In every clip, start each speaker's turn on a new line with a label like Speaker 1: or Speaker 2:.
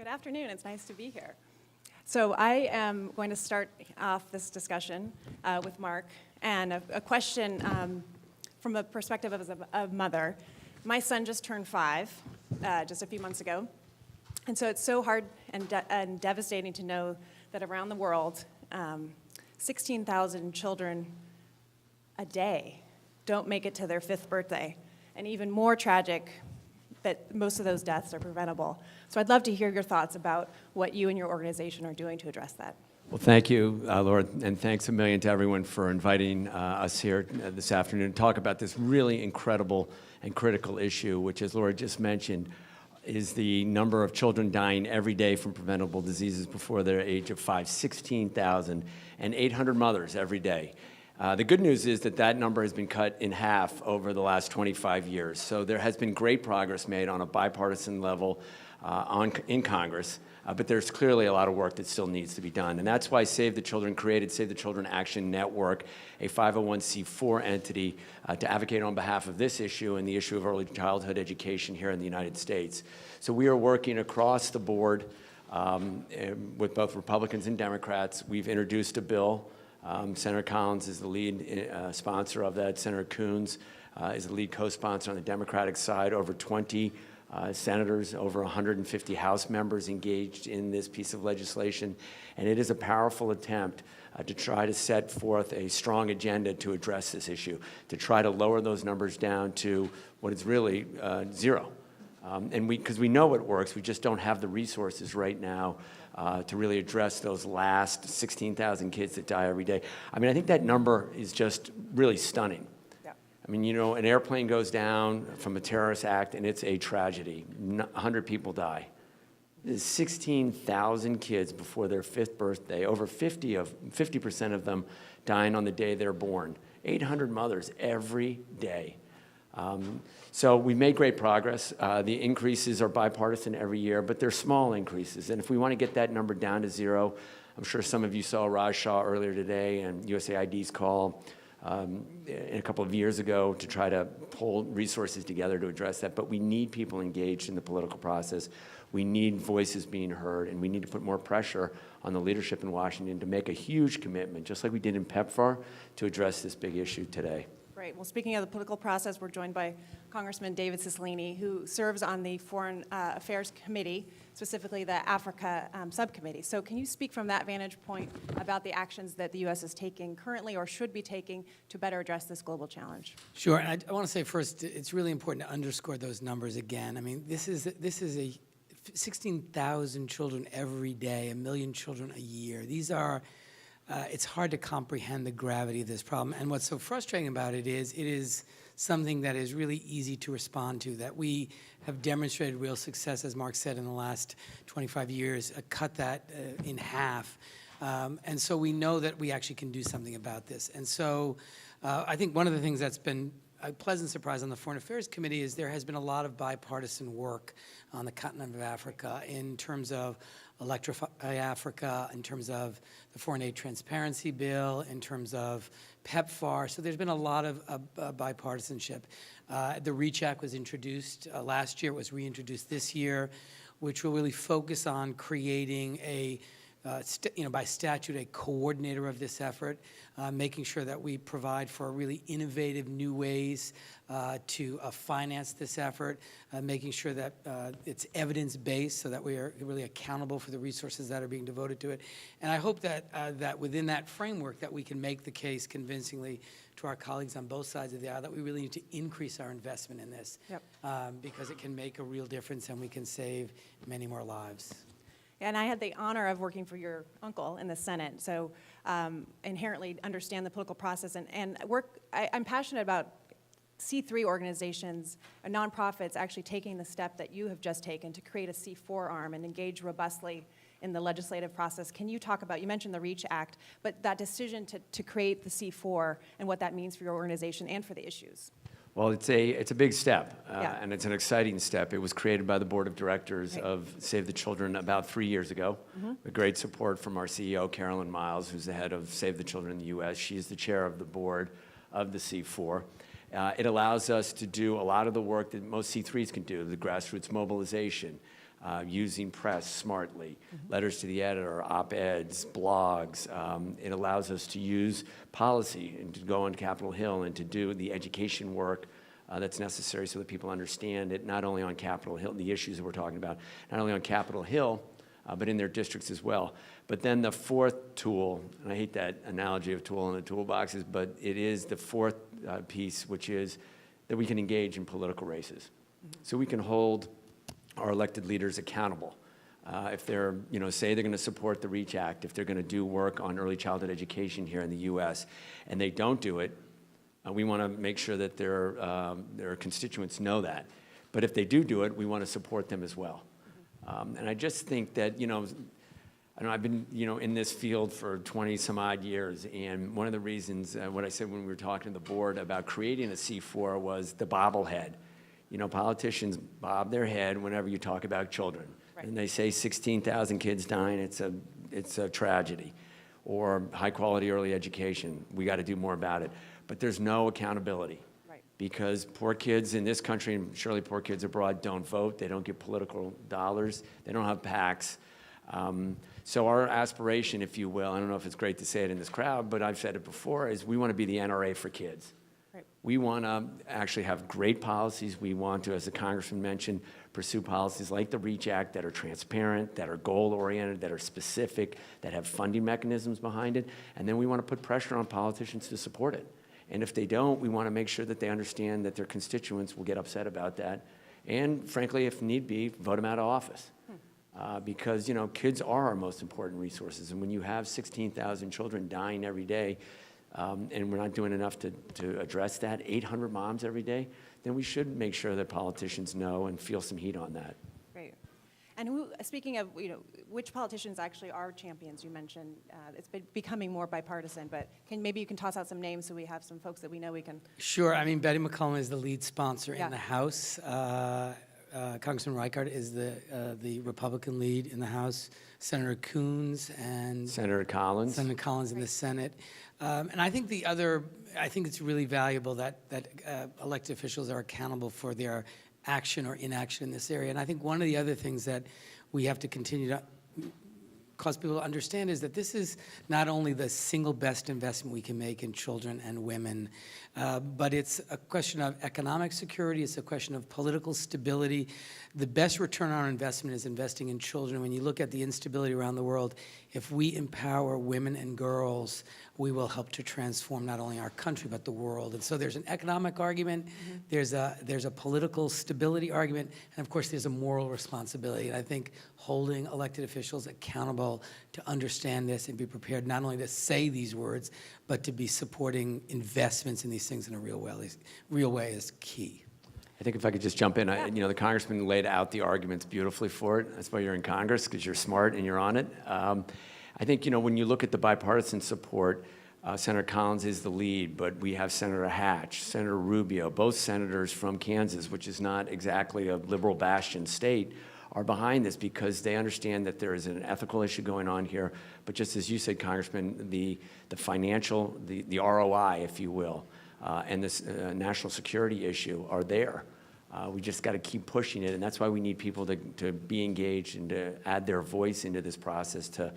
Speaker 1: Good afternoon. It's nice to be here. So I am going to start off this discussion with Mark, and a question from a perspective as a mother. My son just turned 5 just a few months ago, and so it's so hard and devastating to know that around the world, 16,000 children a day don't make it to their 5th birthday, and even more tragic that most of those deaths are preventable. So I'd love to hear your thoughts about what you and your organization are doing to address that.
Speaker 2: Well, thank you, Laura, and thanks a million to everyone for inviting us here this afternoon to talk about this really incredible and critical issue, which, as Laura just mentioned, is the number of children dying every day from preventable diseases before their age of 5, 16,000, and 800 mothers every day. The good news is that number has been cut in half over the last 25 years. So there has been great progress made on a bipartisan level in Congress, but there's clearly a lot of work that still needs to be done. And that's why Save the Children created Save the Children Action Network, a 501c4 entity to advocate on behalf of this issue and the issue of early childhood education here in the United States. So we are working across the board with both Republicans and Democrats. We've introduced a bill. Senator Collins is the lead sponsor of that. Senator Coons is the lead co-sponsor on the Democratic side. Over 20 senators, over 150 House members engaged in this piece of legislation. And it is a powerful attempt to try to set forth a strong agenda to address this issue, to try to lower those numbers down to what is really zero. And because we know it works, we just don't have the resources right now to really address those last 16,000 kids that die every day. I mean, I think that number is just really stunning. Yeah. I mean, you know, an airplane goes down from a terrorist act and it's a tragedy. 100 people die. There's 16,000 kids before their 5th birthday, over 50% of them dying on the day they're born. 800 mothers every day. So we've made great progress. The increases are bipartisan every year, but they're small increases. And if we want to get that number down to zero, I'm sure some of you saw Raj Shah earlier today and USAID's call a couple of years ago to try to pull resources together to address that. But we need people engaged in the political process. We need voices being heard, and we need to put more pressure on the leadership in Washington to make a huge commitment, just like we did in PEPFAR, to address this big issue today.
Speaker 1: Great. Well, speaking of the political process, we're joined by Congressman David Cicilline, who serves on the Foreign Affairs Committee, specifically the Africa Subcommittee. So can you speak from that vantage point about the actions that the U.S. is taking currently or should be taking to better address this global challenge?
Speaker 3: Sure. And I want to say first, it's really important to underscore those numbers again. I mean, this is a 16,000 children every day, 1 million children a year. These are it's hard to comprehend the gravity of this problem. And what's so frustrating about it is something that is really easy to respond to, that we have demonstrated real success, as Mark said, in the last 25 years, cut that in half. And so we know that we actually can do something about this. And so I think one of the things that's been a pleasant surprise on the Foreign Affairs Committee is there has been a lot of bipartisan work on the continent of Africa in terms of Electrify Africa, in terms of the Foreign Aid Transparency Bill, in terms of PEPFAR. So there's been a lot of bipartisanship. The REACH Act was introduced last year. It was reintroduced this year, which will really focus on creating by statute, a coordinator of this effort, making sure that we provide for really innovative new ways to finance this effort, making sure that it's evidence-based so that we are really accountable for the resources that are being devoted to it. And I hope that within that framework that we can make the case convincingly to our colleagues on both sides of the aisle that we really need to increase our investment in this. Yep. Because it can make a real difference and we can save many more lives.
Speaker 1: And I had the honor of working for your uncle in the Senate, so inherently understand the political process and work. I'm passionate about C3 organizations and nonprofits actually taking the step that you have just taken to create a C4 arm and engage robustly in the legislative process. Can you talk about, you mentioned the REACH Act, but that decision to create the C4 and what that means for your organization and for the issues?
Speaker 2: Well, it's a big step, and it's an exciting step. It was created by the board of directors of Save the Children about 3 years ago, with great support from our CEO, Carolyn Miles, who's the head of Save the Children in the U.S. She's the chair of the board of the C4. It allows us to do a lot of the work that most C3s can do, the grassroots mobilization, using press smartly, letters to the editor, op-eds, blogs. It allows us to use policy and to go on Capitol Hill and to do the education work that's necessary so that people understand it, not only on Capitol Hill, the issues that we're talking about, not only on Capitol Hill, but in their districts as well. But then the fourth tool, and I hate that analogy of tool in the toolboxes, but it is the fourth piece, which is that we can engage in political races. So we can hold our elected leaders accountable. If they're, say they're going to support the REACH Act, if they're going to do work on early childhood education here in the U.S., and they don't do it, we want to make sure that their constituents know that. But if they do it, we want to support them as well. And I just think that, I've been, in this field for 20 some odd years, and one of the reasons, what I said when we were talking to the board about creating a C4 was the bobblehead. Politicians bob their head whenever you talk about children. Right. And they say 16,000 kids dying, it's a tragedy. Or high quality early education, we got to do more about it. But there's no accountability. Right. Because poor kids in this country, and surely poor kids abroad, don't vote, they don't get political dollars, they don't have PACs. So our aspiration, if you will, I don't know if it's great to say it in this crowd, but I've said it before, is we want to be the NRA for kids. Right. We want to actually have great policies. We want to, as the Congressman mentioned, pursue policies like the REACH Act that are transparent, that are goal-oriented, that are specific, that have funding mechanisms behind it. And then we want to put pressure on politicians to support it. And if they don't, we want to make sure that they understand that their constituents will get upset about that. And frankly, if need be, vote them out of office. Because, kids are our most important resources. And when you have 16,000 children dying every day, and we're not doing enough to address that, 800 moms every day, then we should make sure that politicians know and feel some heat on that.
Speaker 1: Great. And speaking of, which politicians actually are champions, you mentioned, it's been becoming more bipartisan, but maybe you can toss out some names so we have some folks that we know we can.
Speaker 3: Sure. Betty McCollum is the lead sponsor in the House. Congressman Reichart is the Republican lead in the House. Senator Coons and
Speaker 2: Senator Collins.
Speaker 3: Senator Collins in the Senate. And I think I think it's really valuable that elected officials are accountable for their action or inaction in this area. And I think one of the other things that we have to continue to cause people to understand is that this is not only the single best investment we can make in children and women, but it's a question of economic security, it's a question of political stability. The best return on our investment is investing in children. When you look at the instability around the world, if we empower women and girls, we will help to transform not only our country, but the world. And so there's an economic argument, there's a political stability argument, and of course there's a moral responsibility. And I think holding elected officials accountable to understand this and be prepared not only to say these words, but to be supporting investments in these things in a real way is key.
Speaker 2: I think if I could just jump in, the Congressman laid out the arguments beautifully for it. That's why you're in Congress, because you're smart and you're on it. I think, when you look at the bipartisan support, Senator Collins is the lead, but we have Senator Hatch, Senator Rubio, both senators from Kansas, which is not exactly a liberal bastion state, are behind this because they understand that there is an ethical issue going on here. But just as you said, Congressman, the financial, the ROI, if you will, and this national security issue are there. We just got to keep pushing it, and that's why we need people to be engaged and to add their voice into this process, to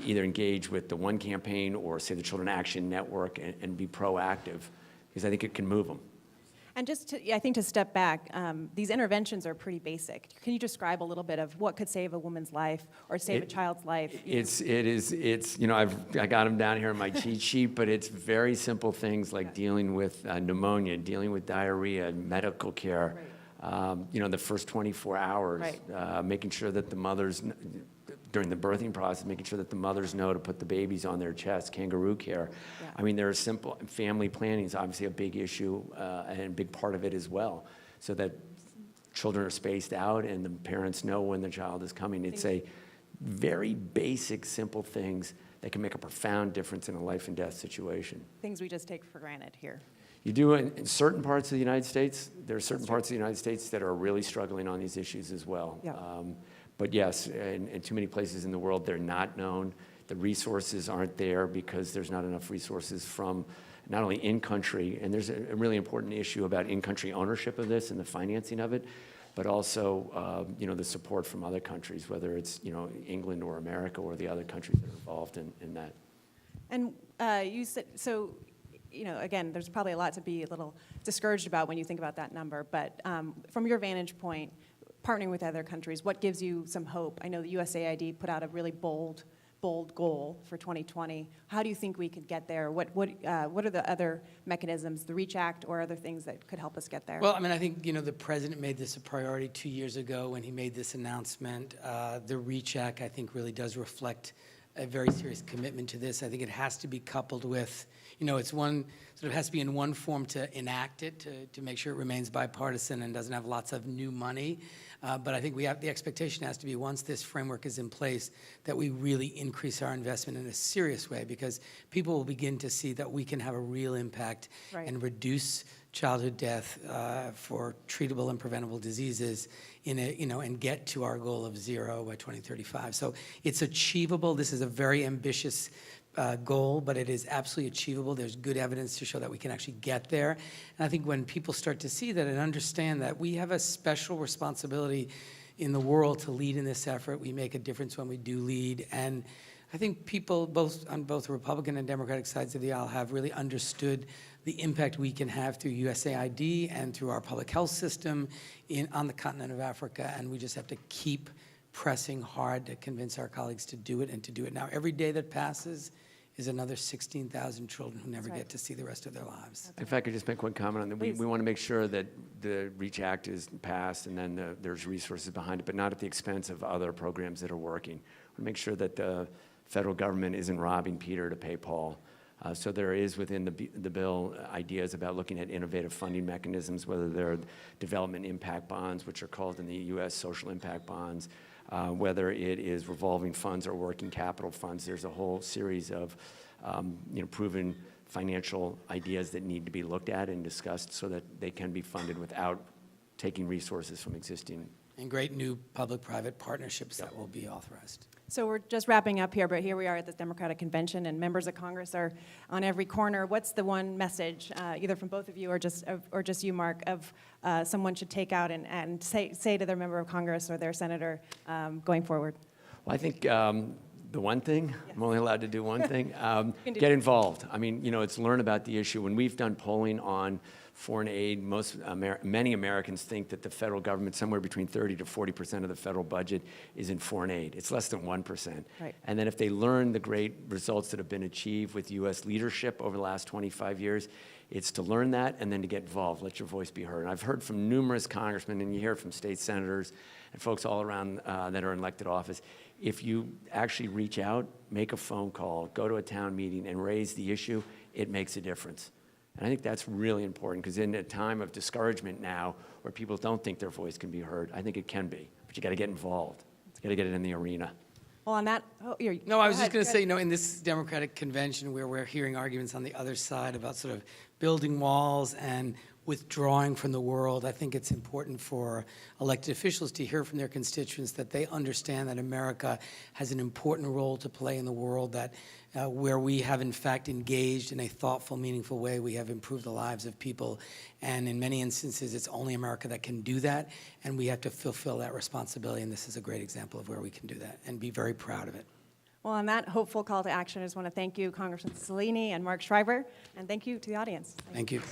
Speaker 2: either engage with the One Campaign or, say, the Children Action Network and be proactive, because I think it can move them.
Speaker 1: And I think to step back, these interventions are pretty basic. Can you describe a little bit of what could save a woman's life or save a child's life? I got them down here in my cheat sheet, but it's very simple things like dealing with pneumonia, dealing with diarrhea, medical care, the first 24 hours, making sure that the mothers, during the birthing process, making sure that the mothers know to put the babies on their chest, kangaroo care. Yeah. There are simple, family planning is obviously a big issue and a big part of it as well, so that children are spaced out and the parents know when the child is coming. It's a very basic, simple things that can make a profound difference in a life and death situation. Things we just take for granted here.
Speaker 2: You do it in certain parts of the United States. There are certain parts of the United States that are really struggling on these issues as well. Yeah. But yes, in too many places in the world, they're not known. The resources aren't there because there's not enough resources from not only in-country, and there's a really important issue about in-country ownership of this and the financing of it, but also, the support from other countries, whether it's, England or America or the other countries that are involved in that.
Speaker 1: And you said, so, again, there's probably a lot to be a little discouraged about when you think about that number, but from your vantage point, partnering with other countries, what gives you some hope? I know the USAID put out a really bold goal for 2020. How do you think we could get there? What are the other mechanisms, the REACH Act or other things that could help us get there?
Speaker 3: Well, I mean, I think, the president made this a priority 2 years ago when he made this announcement. The REACH Act, I think, really does reflect a very serious commitment to this. I think it has to be coupled with, it's one, sort of has to be in one form to enact it, to make sure it remains bipartisan and doesn't have lots of new money. But I think the expectation has to be, once this framework is in place, that we really increase our investment in a serious way, because people will begin to see that we can have a real impact and reduce childhood death for treatable and preventable diseases and get to our goal of 0 by 2035. So it's achievable. This is a very ambitious goal, but it is absolutely achievable. There's good evidence to show that we can actually get there. And I think when people start to see that and understand that we have a special responsibility in the world to lead in this effort, we make a difference when we do lead. And I think people on both the Republican and Democratic sides of the aisle have really understood the impact we can have through USAID and through our public health system on the continent of Africa, and we just have to keep pressing hard to convince our colleagues to do it and to do it now. Every day that passes is another 16,000 children who never get to see the rest of their lives.
Speaker 2: If I could just make one comment on that. We want to make sure that the REACH Act is passed and then there's resources behind it, but not at the expense of other programs that are working. We want to make sure that the federal government isn't robbing Peter to pay Paul. So there is within the bill ideas about looking at innovative funding mechanisms, whether they're development impact bonds, which are called in the U.S. social impact bonds, whether it is revolving funds or working capital funds. There's a whole series of proven financial ideas that need to be looked at and discussed so that they can be funded without taking resources from existing.
Speaker 3: And great new public-private partnerships that will be authorized.
Speaker 1: So we're just wrapping up here, but here we are at the Democratic Convention, and members of Congress are on every corner. What's the one message, either from both of you or just you, Mark, of someone should take out and say to their member of Congress or their senator going forward?
Speaker 2: Well, I think the one thing, I'm only allowed to do one thing, get involved. I mean, it's learn about the issue. When we've done polling on foreign aid, many Americans think that the federal government, somewhere between 30 to 40% of the federal budget is in foreign aid. It's less than 1%.
Speaker 1: Right.
Speaker 2: And then if they learn the great results that have been achieved with U.S. leadership over the last 25 years, it's to learn that and then to get involved, let your voice be heard. And I've heard from numerous congressmen, and you hear from state senators and folks all around that are in elected office. If you actually reach out, make a phone call, go to a town meeting and raise the issue, it makes a difference. And I think that's really important, because in a time of discouragement now where people don't think their voice can be heard, I think it can be. But you got to get involved. You got to get it in the arena.
Speaker 1: Well, on that,
Speaker 3: No, I was just going to say, in this Democratic convention where we're hearing arguments on the other side about sort of building walls and withdrawing from the world, I think it's important for elected officials to hear from their constituents that they understand that America has an important role to play in the world, that where we have in fact engaged in a thoughtful, meaningful way, we have improved the lives of people. And in many instances, it's only America that can do that, and we have to fulfill that responsibility, and this is a great example of where we can do that and be very proud of it.
Speaker 1: Well, on that hopeful call to action, I just want to thank you, Congressman Cicilline and Mark Shriver, and thank you to the audience.
Speaker 3: Thank you.